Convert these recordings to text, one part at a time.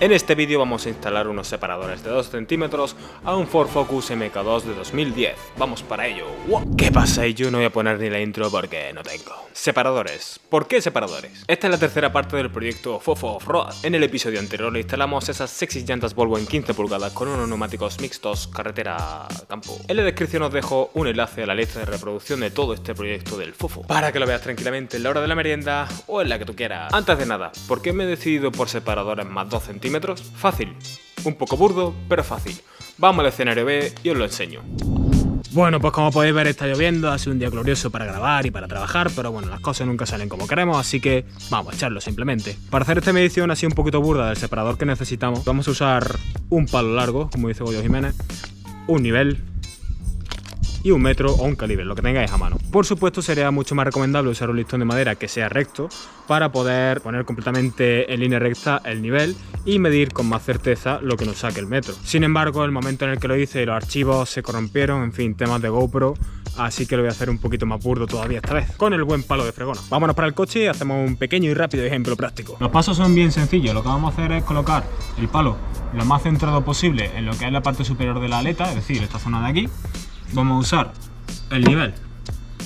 En este vídeo vamos a instalar unos separadores de 2 centímetros a un Ford Focus MK2 de 2010. Vamos para ello. ¡Wow! ¿Qué pasa? Y yo no voy a poner ni la intro porque no tengo. Separadores. ¿Por qué separadores? Esta es la tercera parte del proyecto Fofo Off-Road. En el episodio anterior le instalamos esas sexy llantas Volvo en 15 pulgadas con unos neumáticos mixtos carretera-campo. En la descripción os dejo un enlace a la lista de reproducción de todo este proyecto del Fofo, para que lo veas tranquilamente en la hora de la merienda o en la que tú quieras. Antes de nada, ¿por qué me he decidido por separadores más 2 centímetros? Fácil, un poco burdo, pero fácil. Vamos al escenario B y os lo enseño. Bueno, pues como podéis ver está lloviendo, ha sido un día glorioso para grabar y para trabajar, pero bueno, las cosas nunca salen como queremos, así que vamos a echarlo simplemente. Para hacer esta medición así un poquito burda del separador que necesitamos, vamos a usar un palo largo, como dice Goyo Jiménez, un nivel y un metro o un calibre, lo que tengáis a mano. Por supuesto sería mucho más recomendable usar un listón de madera que sea recto para poder poner completamente en línea recta el nivel y medir con más certeza lo que nos saque el metro. Sin embargo, el momento en el que lo hice los archivos se corrompieron, en fin, temas de GoPro, así que lo voy a hacer un poquito más burdo todavía esta vez, con el buen palo de fregona. Vámonos para el coche y hacemos un pequeño y rápido ejemplo práctico. Los pasos son bien sencillos, lo que vamos a hacer es colocar el palo lo más centrado posible en lo que es la parte superior de la aleta, es decir, esta zona de aquí. Vamos a usar el nivel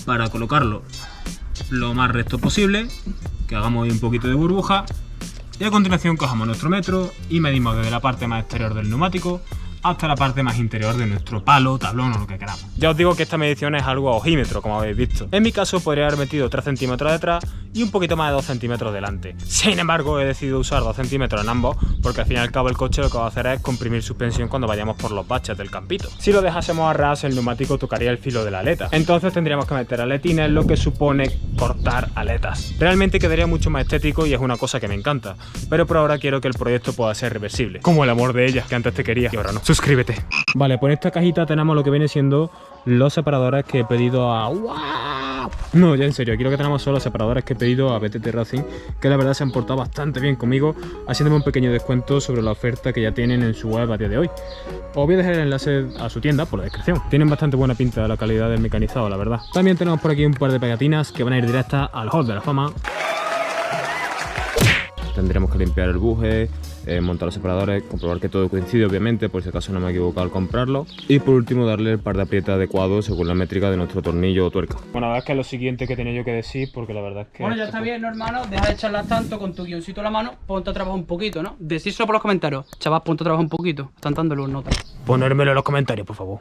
para colocarlo lo más recto posible, que hagamos ahí un poquito de burbuja, y a continuación cogemos nuestro metro y medimos desde la parte más exterior del neumático hasta la parte más interior de nuestro palo, tablón o lo que queramos. Ya os digo que esta medición es algo a ojímetro, como habéis visto. En mi caso podría haber metido 3 centímetros detrás y un poquito más de 2 centímetros delante. Sin embargo, he decidido usar 2 centímetros en ambos, porque al fin y al cabo el coche lo que va a hacer es comprimir suspensión cuando vayamos por los baches del campito. Si lo dejásemos a ras, el neumático tocaría el filo de la aleta. Entonces tendríamos que meter aletines, lo que supone cortar aletas. Realmente quedaría mucho más estético y es una cosa que me encanta, pero por ahora quiero que el proyecto pueda ser reversible. Como el amor de ella, que antes te quería y ahora no. Suscríbete. Vale, pues en esta cajita tenemos lo que viene siendo los separadores que he pedido a... ¡Wow! No, ya en serio, aquí lo que tenemos son los separadores que he pedido a BTT Racing, que la verdad se han portado bastante bien conmigo, haciéndome un pequeño descuento sobre la oferta que ya tienen en su web a día de hoy. Os voy a dejar el enlace a su tienda por la descripción. Tienen bastante buena pinta de la calidad del mecanizado, la verdad. También tenemos por aquí un par de pegatinas que van a ir directas al Hall de la Fama. Tendremos que limpiar el buje, montar los separadores, comprobar que todo coincide obviamente, por si acaso no me he equivocado al comprarlo, y por último darle el par de aprieta adecuado según la métrica de nuestro tornillo o tuerca. Bueno, la verdad es que es lo siguiente que tenía yo que decir, porque la verdad es que... Bueno, ya está bien, ¿no, hermano? Deja de charlar tanto con tu guioncito en la mano, ponte a trabajar un poquito, ¿no? Decíselo por los comentarios. Chaval, ponte a trabajar un poquito. Están dando luz, notas. Ponérmelo en los comentarios, por favor.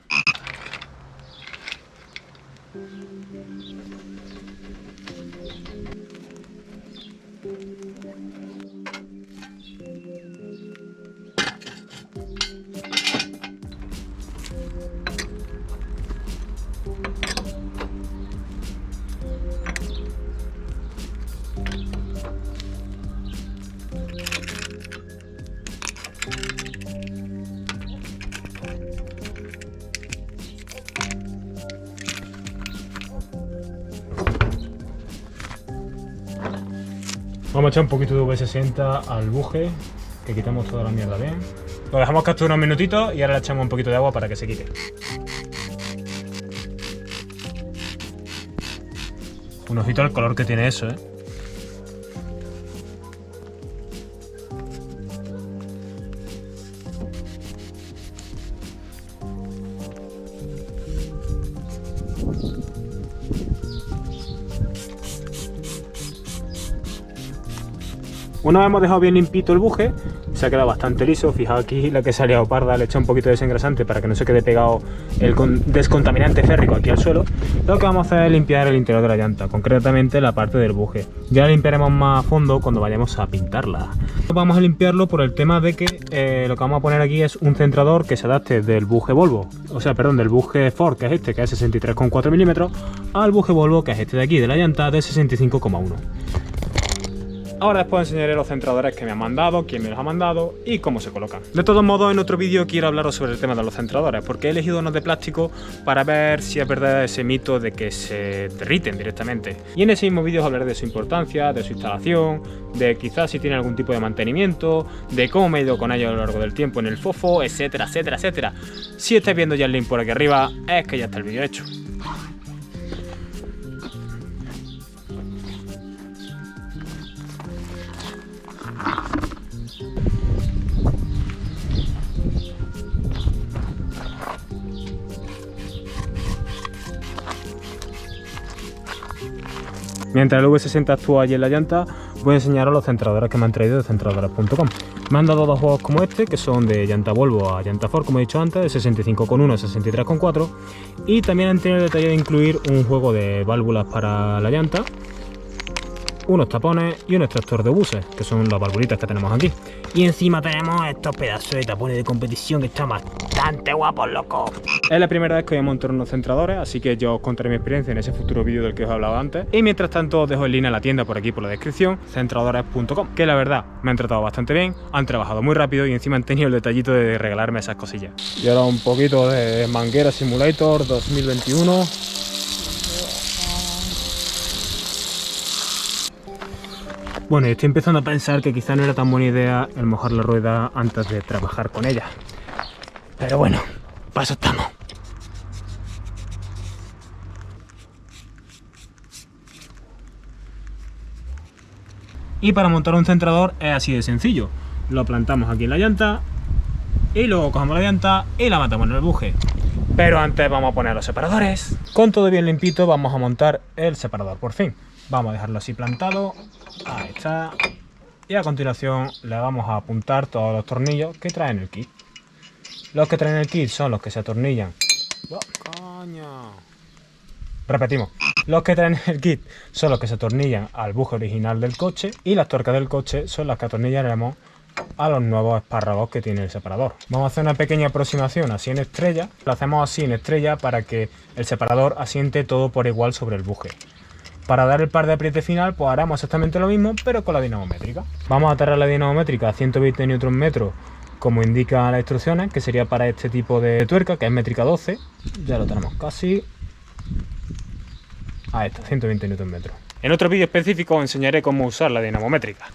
Vamos a echar un poquito de V60 al buje, que quitamos toda la mierda bien. Lo dejamos que actúe unos minutitos y ahora le echamos un poquito de agua para que se quite. Un ojito al color que tiene eso, ¿eh? Una vez hemos dejado bien limpito el buje, se ha quedado bastante liso. Fijaos aquí la que se ha liado parda, le he echado un poquito de desengrasante para que no se quede pegado el descontaminante férrico aquí al suelo. Lo que vamos a hacer es limpiar el interior de la llanta, concretamente la parte del buje. Ya la limpiaremos más a fondo cuando vayamos a pintarla. Vamos a limpiarlo por el tema de que lo que vamos a poner aquí es un centrador que se adapte del buje Volvo, o sea, perdón, del buje Ford, que es este, que es 63,4 milímetros, al buje Volvo, que es este de aquí, de la llanta, de 65,1. Ahora después enseñaré los centradores que me han mandado, quién me los ha mandado y cómo se colocan. De todos modos, en otro vídeo quiero hablaros sobre el tema de los centradores, porque he elegido unos de plástico para ver si es verdad ese mito de que se derriten directamente. Y en ese mismo vídeo os hablaré de su importancia, de su instalación, de quizás si tiene algún tipo de mantenimiento, de cómo me he ido con ellos a lo largo del tiempo en el Fofo, etcétera, etcétera, etcétera. Si estáis viendo ya el link por aquí arriba, es que ya está el vídeo hecho. Mientras el V60 actúa allí en la llanta, voy a enseñaros los centradores que me han traído de centradores.com. Me han dado dos juegos como este, que son de llanta Volvo a llanta Ford, como he dicho antes, de 65,1 a 63,4. Y también han tenido el detalle de incluir un juego de válvulas para la llanta, unos tapones y un extractor de buses, que son las valvulitas que tenemos aquí. Y encima tenemos estos pedazos de tapones de competición que están bastante guapos, loco. Es la primera vez que voy a montar unos centradores, así que yo os contaré mi experiencia en ese futuro vídeo del que os he hablado antes. Y mientras tanto os dejo en línea la tienda por aquí por la descripción, centradores.com, que la verdad me han tratado bastante bien, han trabajado muy rápido y encima han tenido el detallito de regalarme esas cosillas. Y ahora un poquito de Manguera Simulator 2021. Bueno, y estoy empezando a pensar que quizá no era tan buena idea el mojar la rueda antes de trabajar con ella. Pero bueno, para eso estamos. Y para montar un centrador es así de sencillo. Lo plantamos aquí en la llanta y luego cogemos la llanta y la matamos en el buje. Pero antes vamos a poner los separadores. Con todo bien limpito vamos a montar el separador por fin. Vamos a dejarlo así plantado. Ahí está. Y a continuación le vamos a apuntar todos los tornillos que traen el kit. Los que traen el kit son los que se atornillan. ¡Oh, coño! Repetimos. Los que traen el kit son los que se atornillan al buje original del coche y las tuercas del coche son las que atornillaremos a los nuevos espárragos que tiene el separador. Vamos a hacer una pequeña aproximación así en estrella. Lo hacemos así en estrella para que el separador asiente todo por igual sobre el buje. Para dar el par de apriete final, pues haremos exactamente lo mismo, pero con la dinamométrica. Vamos a atarrar la dinamométrica a 120 Nm, como indica las instrucciones, que sería para este tipo de tuerca, que es métrica 12. Ya lo tenemos casi. Ahí está, 120 Nm. En otro vídeo específico os enseñaré cómo usar la dinamométrica.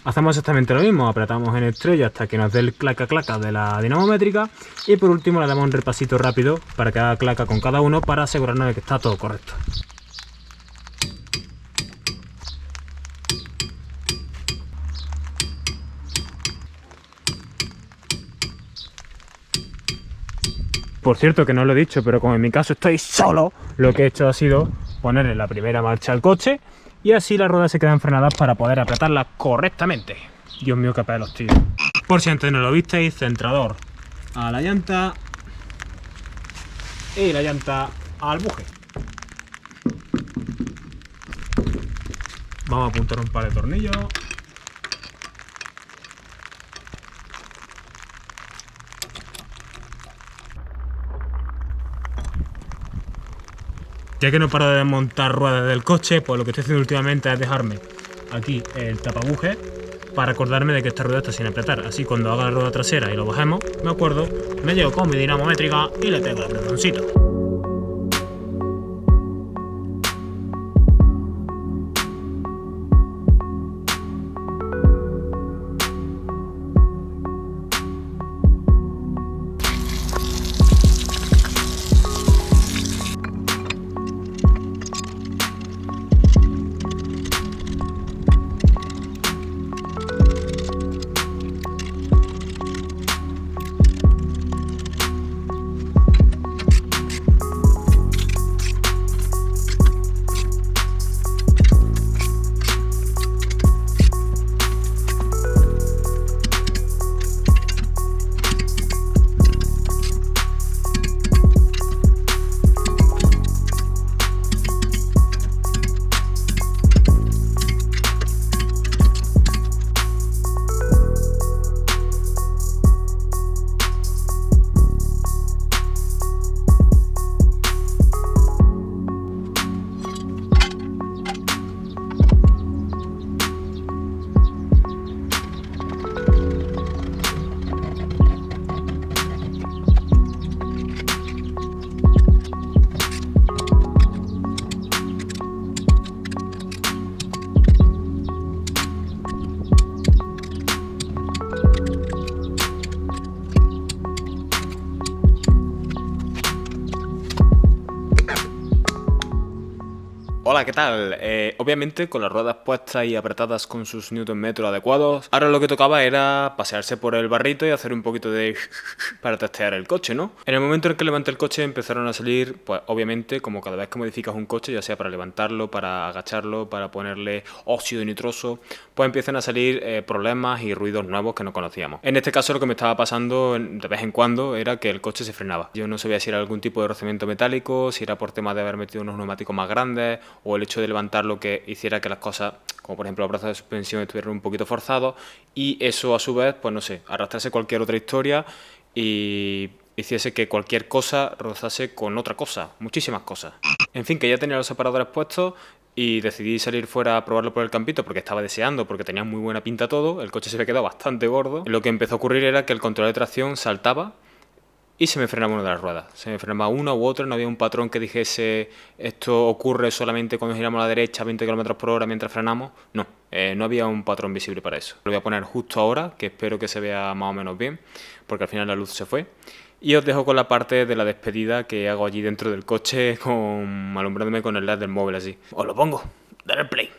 Hacemos exactamente lo mismo, apretamos en estrella hasta que nos dé el claca claca de la dinamométrica y por último le damos un repasito rápido para que haga claca con cada uno para asegurarnos de que está todo correcto. Por cierto, que no lo he dicho, pero como en mi caso estoy solo, lo que he hecho ha sido ponerle la primera marcha al coche y así las ruedas se quedan frenadas para poder apretarlas correctamente. Dios mío, qué pelos, tío. Por si antes no lo visteis, centrador a la llanta y la llanta al buje. Vamos a apuntar un par de tornillos. Ya que no paro de desmontar ruedas del coche, pues lo que estoy haciendo últimamente es dejarme aquí el tapabuje para acordarme de que esta rueda está sin apretar. Así cuando haga la rueda trasera y lo bajemos, me acuerdo, me llevo con mi dinamométrica y le pego el apretoncito. Hola, ¿qué tal? Obviamente con las ruedas puestas y apretadas con sus newton metros adecuados, ahora lo que tocaba era pasearse por el barrito y hacer un poquito de para testear el coche, ¿no? En el momento en que levanté el coche empezaron a salir, pues obviamente, como cada vez que modificas un coche, ya sea para levantarlo, para agacharlo, para ponerle óxido nitroso, pues empiezan a salir problemas y ruidos nuevos que no conocíamos. En este caso lo que me estaba pasando de vez en cuando era que el coche se frenaba. Yo no sabía si era algún tipo de rozamiento metálico, si era por tema de haber metido unos neumáticos más grandes o el hecho de levantarlo que hiciera que las cosas, como por ejemplo los brazos de suspensión, estuvieran un poquito forzados y eso a su vez, pues no sé, arrastrase cualquier otra historia y hiciese que cualquier cosa rozase con otra cosa, muchísimas cosas. En fin, que ya tenía los separadores puestos y decidí salir fuera a probarlo por el campito porque estaba deseando, porque tenía muy buena pinta todo, el coche se había quedado bastante gordo. Lo que empezó a ocurrir era que el control de tracción saltaba y se me frenaba una de las ruedas. Se me frenaba una u otra, no había un patrón que dijese esto ocurre solamente cuando giramos a la derecha a 20 km por hora mientras frenamos. No, no había un patrón visible para eso. Lo voy a poner justo ahora, que espero que se vea más o menos bien, porque al final la luz se fue. Y os dejo con la parte de la despedida que hago allí dentro del coche, alumbrándome con el LED del móvil así. Os lo pongo, dale al play.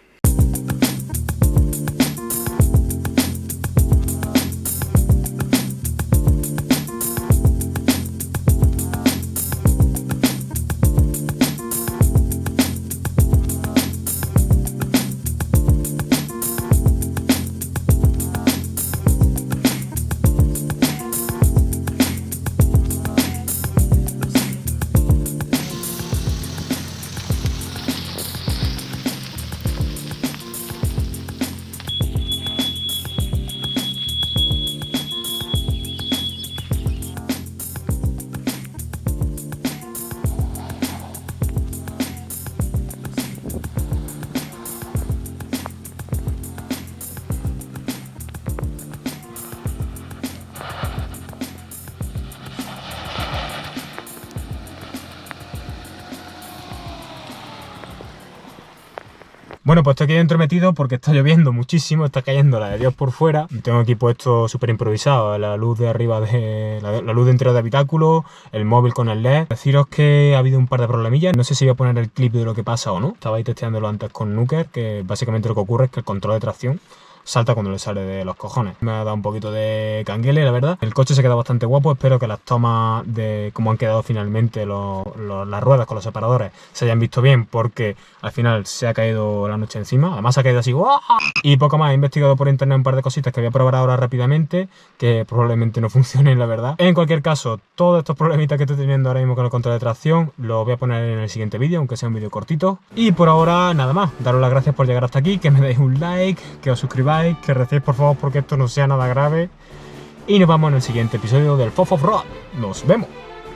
Bueno, pues estoy aquí dentro metido porque está lloviendo muchísimo, está cayendo la de Dios por fuera. Tengo aquí puesto súper improvisado la luz de arriba, la luz de entero de habitáculo, el móvil con el LED. Deciros que ha habido un par de problemillas, no sé si voy a poner el clip de lo que pasa o no. Estaba ahí testeándolo antes con Nuker, que básicamente lo que ocurre es que el control de tracción salta cuando le sale de los cojones. Me ha dado un poquito de canguele, la verdad. El coche se queda bastante guapo, espero que las tomas de cómo han quedado finalmente las ruedas con los separadores se hayan visto bien, porque al final se ha caído la noche encima, además ha caído así ¡guau! Y poco más. He investigado por internet un par de cositas que voy a probar ahora rápidamente, que probablemente no funcionen, la verdad. En cualquier caso, todos estos problemitas que estoy teniendo ahora mismo con el control de tracción los voy a poner en el siguiente vídeo, aunque sea un vídeo cortito. Y por ahora nada más, daros las gracias por llegar hasta aquí, que me deis un like, que os suscribáis, que recéis por favor porque esto no sea nada grave. Y nos vemos en el siguiente episodio del Fof of Road. ¡Nos vemos!